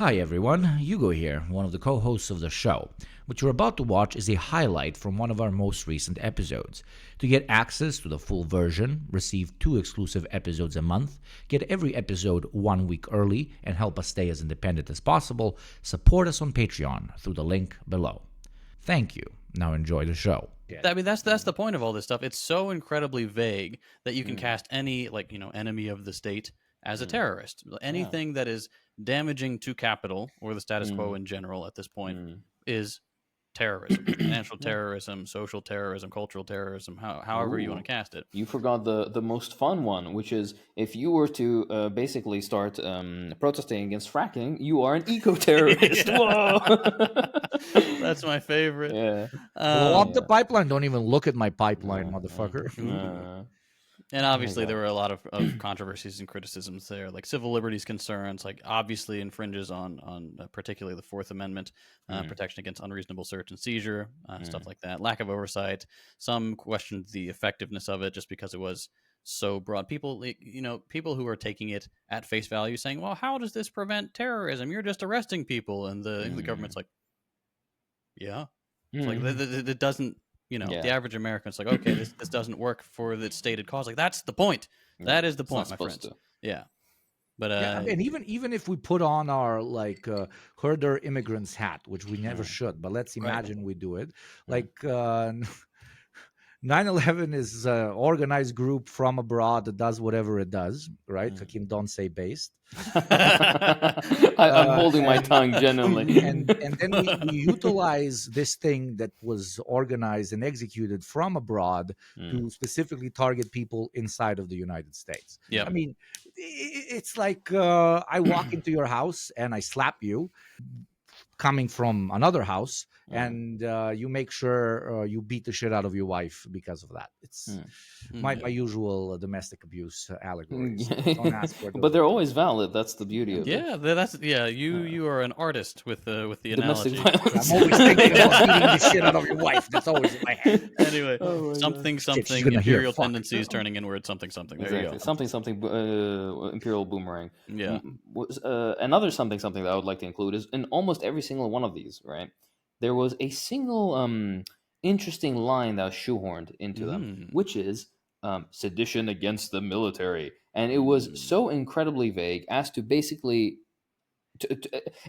Hi everyone, Hugo here, one of the co-hosts of the show. What you're about to watch is a highlight from one of our most recent episodes. To get access to the full version, receive 2 exclusive episodes a month, get every episode 1 week early, and help us stay as independent as possible, support us on Patreon through the link below. Thank you. Now enjoy the show. I mean, that's the point of all this stuff. It's so incredibly vague that you can Mm. cast any, enemy of the state as a Mm. terrorist. Anything that is damaging to capital or the status quo Mm. in general at this point Mm. is terrorism, financial Yeah. terrorism, social terrorism, cultural terrorism, however you want Ooh. to cast it. You forgot the most fun one, which is if you were to basically start protesting against fracking, you are an eco-terrorist. Whoa! That's my favorite. Yeah. Blow up the Yeah. pipeline. Don't even look at my pipeline, Uh, motherfucker. Ooh. And there you obviously, there go. were a lot of controversies and criticisms there, like civil liberties concerns, like obviously infringes on particularly the Fourth Amendment, Mm. protection against unreasonable search and seizure, stuff Mm. like that. Lack of oversight. Some questioned the effectiveness of it just because it was so broad. People, people who are taking it at face value, saying, "Well, how does this prevent terrorism? You're just arresting people," and the government's like, "Yeah." It's like Mm. it doesn't, Yeah. the average American's like, okay, this doesn't work for the stated cause. Like that's the point. Yeah. That is the It's not point, my supposed friends. to. Yeah, but Yeah, and even if we put on our herder immigrants hat, which we never Mm. should, but let's right. imagine we do it. Mm. Like 9/11 is an organized group from abroad that does whatever it does, right? Mm. Hakim, don't say based. I'm holding my And tongue genuinely. and then we utilize this thing that was organized and executed from abroad Mm. to specifically target people inside of the United States. Yep. I mean, it's like I walk into your house and I slap you coming from another house, Mm. and you make sure you beat the shit out of your wife because of that. It's Mm. my Yeah. usual domestic abuse allegories. Mm. Don't ask where But those they're are always valid. That's the beauty of it. Yeah, that's You are an artist with the Domestic analogy. violence. I'm always thinking about beating the shit out of your wife. That's always in my head. Anyway, Oh my God. something Shit, she's gonna hear. imperial Fuck. tendencies turning inward. Something. There Exactly. you go. Something. Imperial boomerang. Yeah. Another something that I would like to include is in almost every single one of these. Right, there was a single interesting line that was shoehorned into them, which is sedition against the military, and it was so incredibly vague as to basically,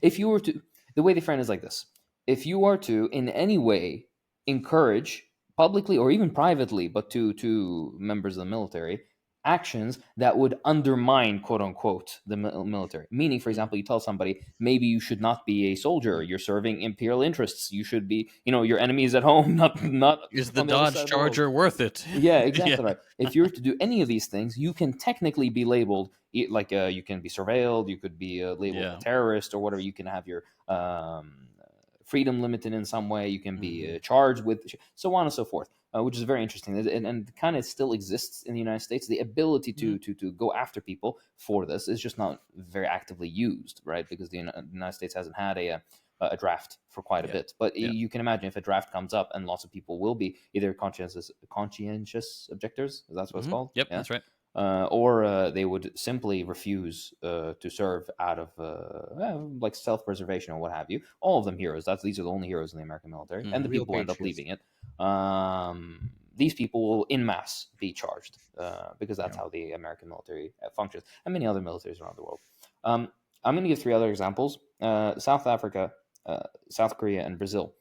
if you were to, the way they frame it is like this: if you are to in any way encourage publicly or even privately, but to members of the military, actions that would undermine quote unquote the military, meaning, for example, you tell somebody maybe you should not be a soldier, you're serving imperial interests, you should be, your enemy is at home, not Is the on the other Dodge side of the world. Charger worth it? Yeah, exactly Yeah. right. If you're to do any of these things, you can technically be labeled like you can be surveilled, you could be labeled Yeah. a terrorist or whatever. You can have your freedom limited in some way. You can be charged with so on and so forth, which is very interesting, and kind of still exists in the United States. The ability to go after people for this is just not very actively used, right? Because the United States hasn't had a draft for quite a bit. But you can imagine if a draft comes up, and lots of people will be either conscientious objectors, that's what it's called. Yep, Yeah? that's right. Or they would simply refuse to serve out of like self-preservation or what have you. All of them heroes. These are the only heroes in the American military, and the Real people who end up patriots. leaving it. These people will in masse be charged because that's how the American military functions, and many other militaries around the world. I'm going to give 3 other examples: South Africa, South Korea, and Brazil.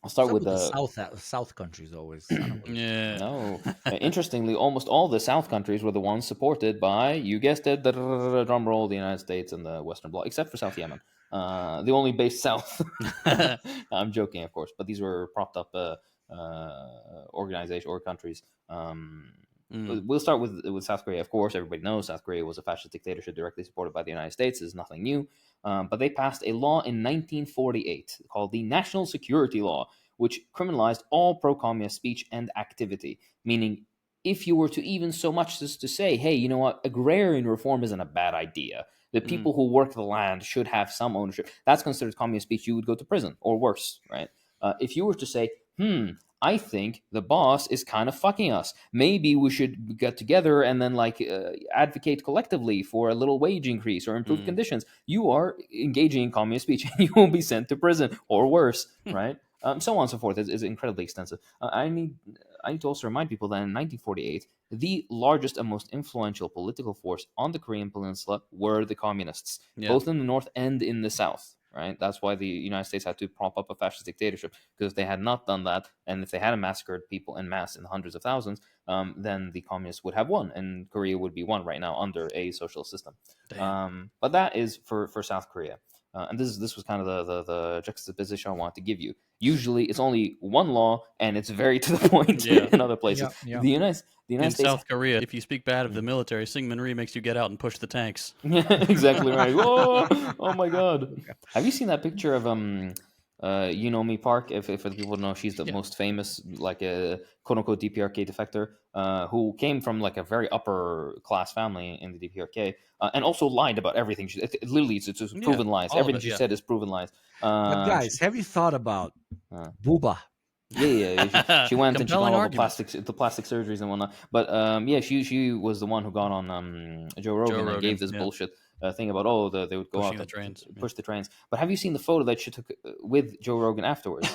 I'll start with the South countries always. Yeah. No. Interestingly, almost all the South countries were the ones supported by, you guessed it, drum roll, the United States and the Western Bloc, except for South Yemen, the only base south. I'm joking, of course, but these were propped up organizations or countries. We'll start with South Korea. Of course, everybody knows South Korea was a fascist dictatorship directly supported by the United States. It's nothing new. But they passed a law in 1948 called the National Security Law, which criminalized all pro-communist speech and activity, meaning if you were to even so much as to say, hey, you know what, agrarian reform isn't a bad idea. The people who work the land should have some ownership. That's considered communist speech. You would go to prison or worse, right? If you were to say, I think the boss is kind of fucking us. Maybe we should get together and then advocate collectively for a little wage increase or improved conditions. You are engaging in communist speech and you will be sent to prison or worse, right? So on and so forth. It's incredibly extensive. I need to also remind people that in 1948, the largest and most influential political force on the Korean Peninsula were the communists, both in the north and in the south. Right, that's why the United States had to prop up a fascist dictatorship, because if they had not done that, and if they had massacred people en masse in the hundreds of thousands, then the communists would have won, and Korea would be won right now under a socialist system. But that is for South Korea. And this was kind of the juxtaposition I want to give you. Usually, it's only one law, and it's very to the point in other places. The United in States, South Korea, if you speak bad of the military, Syngman Rhee makes you get out and push the tanks. Yeah, exactly right. Whoa! Oh my God! Have you seen that picture of Yunomi Park? If the people know, she's the most famous, like a quote unquote DPRK defector, who came from like a very upper class family in the DPRK, and also lied about everything. Literally, it's proven lies. Everything she said is proven lies. But guys, have you thought about Buba? Yeah. She went and she got all the arguments. plastic surgeries and whatnot. But she was the one who got on Joe Rogan and gave this bullshit thing about they would go pushing out the trains, push the trains. But have you seen the photo that she took with Joe Rogan afterwards?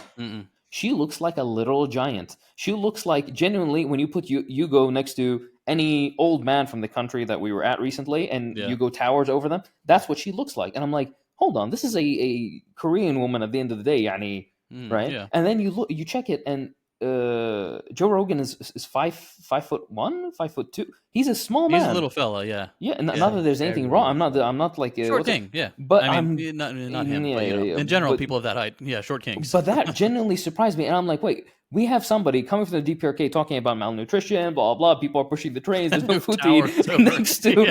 She looks like a literal giant. She looks like, genuinely, when you put Hugo next to any old man from the country that we were at recently, and Hugo towers over them, that's what she looks like. And I'm like, hold on, this is a Korean woman at the end of the day, yani. Right? Yeah. And then you check it, and Joe Rogan is 5'1", 5'2". He's a small man. He's a little fella, yeah. Yeah, not that there's anything wrong. I'm not like short king, yeah. But I mean, not him, but in general, people of that height, short kings. But that genuinely surprised me, and I'm like, wait, we have somebody coming from the DPRK talking about malnutrition, blah blah. People are pushing the trains. There's no food to eat next to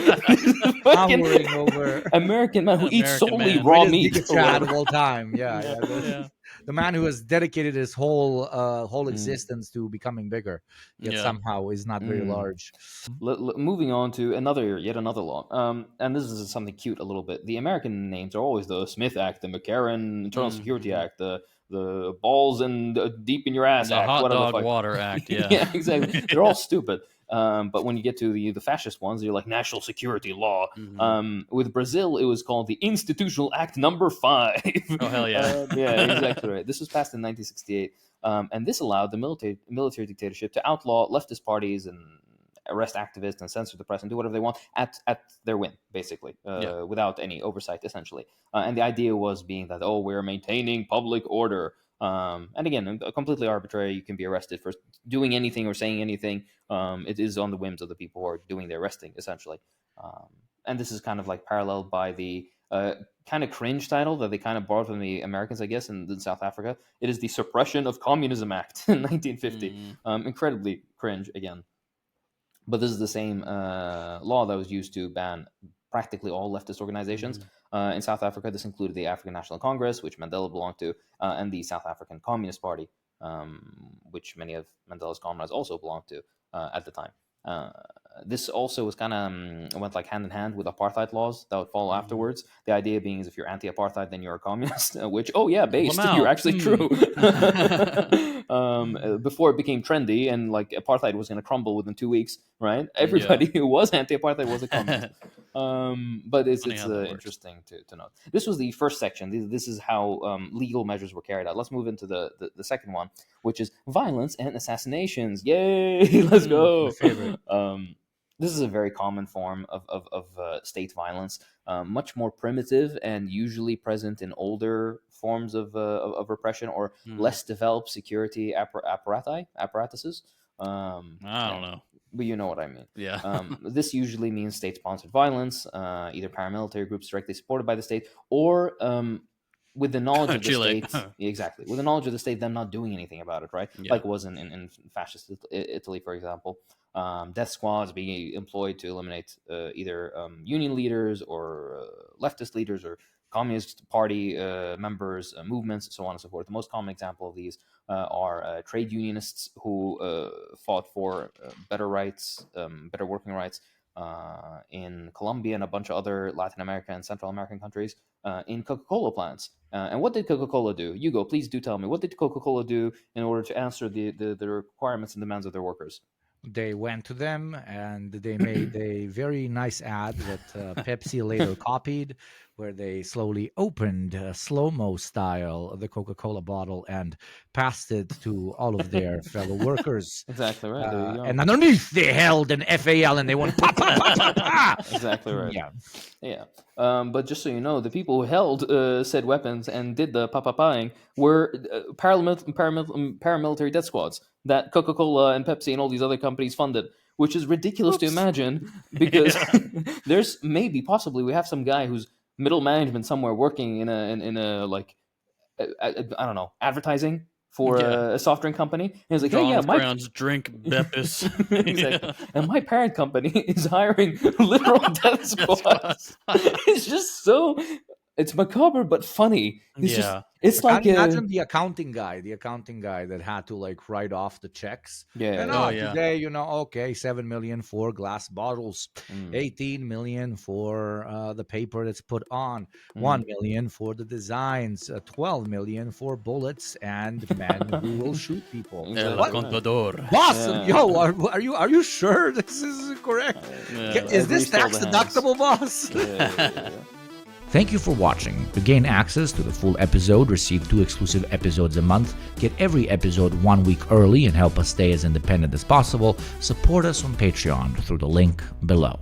fucking over American man who eats solely raw meat the whole time. The man who has dedicated his whole existence to becoming bigger, yet somehow is not very large. Moving on to yet another law, and this is something cute a little bit. The American names are always the Smith Act, the McCarran Internal Security Act, the balls and deep in your ass the act, hot whatever dog the fuck. water act. Yeah, yeah, exactly. They're all stupid. But when you get to the fascist ones, you're like national security law. With Brazil, it was called the Institutional Act Number 5. Oh hell yeah! Yeah, exactly right. This was passed in 1968, and this allowed the military dictatorship to outlaw leftist parties and arrest activists and censor the press and do whatever they want at their whim, basically, without any oversight, essentially. And the idea was being that, we're maintaining public order. And again, completely arbitrary. You can be arrested for doing anything or saying anything. It is on the whims of the people who are doing the arresting, essentially. And this is kind of like paralleled by the kind of cringe title that they kind of borrowed from the Americans, I guess, in South Africa. It is the Suppression of Communism Act in 1950. Incredibly cringe, again. But this is the same law that was used to ban practically all leftist organizations. In South Africa, this included the African National Congress, which Mandela belonged to, and the South African Communist Party, which many of Mandela's comrades also belonged to at the time. This also was kind of went like hand in hand with apartheid laws that would follow afterwards. The idea being is if you're anti-apartheid, then you're a communist, which, based, you're actually true. Before it became trendy and like apartheid was going to crumble within 2 weeks, right? Everybody who was anti-apartheid was a communist. But it's interesting to note. This was the first section. This is how legal measures were carried out. Let's move into the second one, which is violence and assassinations. Yay! Let's go. My favorite. This is a very common form of state violence, much more primitive and usually present in older forms of repression or less developed security apparatuses. I don't know. But you know what I mean. Yeah. This usually means state-sponsored violence, either paramilitary groups directly supported by the state or with the knowledge of the state. Exactly. With the knowledge of the state, them not doing anything about it, right? Yeah. Like it was in fascist Italy, for example. Death squads being employed to eliminate either union leaders or leftist leaders or Communist Party members, movements, so on and so forth. The most common example of these are trade unionists who fought for better rights, better working rights in Colombia and a bunch of other Latin American and Central American countries in Coca-Cola plants. And what did Coca-Cola do? Hugo, please do tell me. What did Coca-Cola do in order to answer the requirements and demands of their workers? They went to them and they made a very nice ad that Pepsi later copied, where they slowly opened slow-mo style the Coca-Cola bottle and passed it to all of their fellow workers. Exactly right. There you go. And underneath they held an FAL and they went pa pa pa pa pa. Exactly right. Yeah. But just so you know, the people who held said weapons and did the papapaing were paramilitary death squads that Coca-Cola and Pepsi and all these other companies funded, which is ridiculous to imagine because there's possibly we have some guy who's middle management somewhere working in a like I don't know, advertising for a soft drink company, and he's like, John's Brown's drink Beppis. Exactly. And my parent company is hiring literal death squads. It's just so, it's macabre but funny. It's like imagine the accounting guy that had to like write off the checks. Today, okay, 7 million for glass bottles, 18 million for the paper that's put on, 1 million for the designs, 12 million for bullets and men who will shoot people. El contador. Boss, are you sure this is correct? Is this tax deductible, boss? Thank you for watching. To gain access to the full episode, receive 2 exclusive episodes a month, get every episode 1 week early, and help us stay as independent as possible, support us on Patreon through the link below.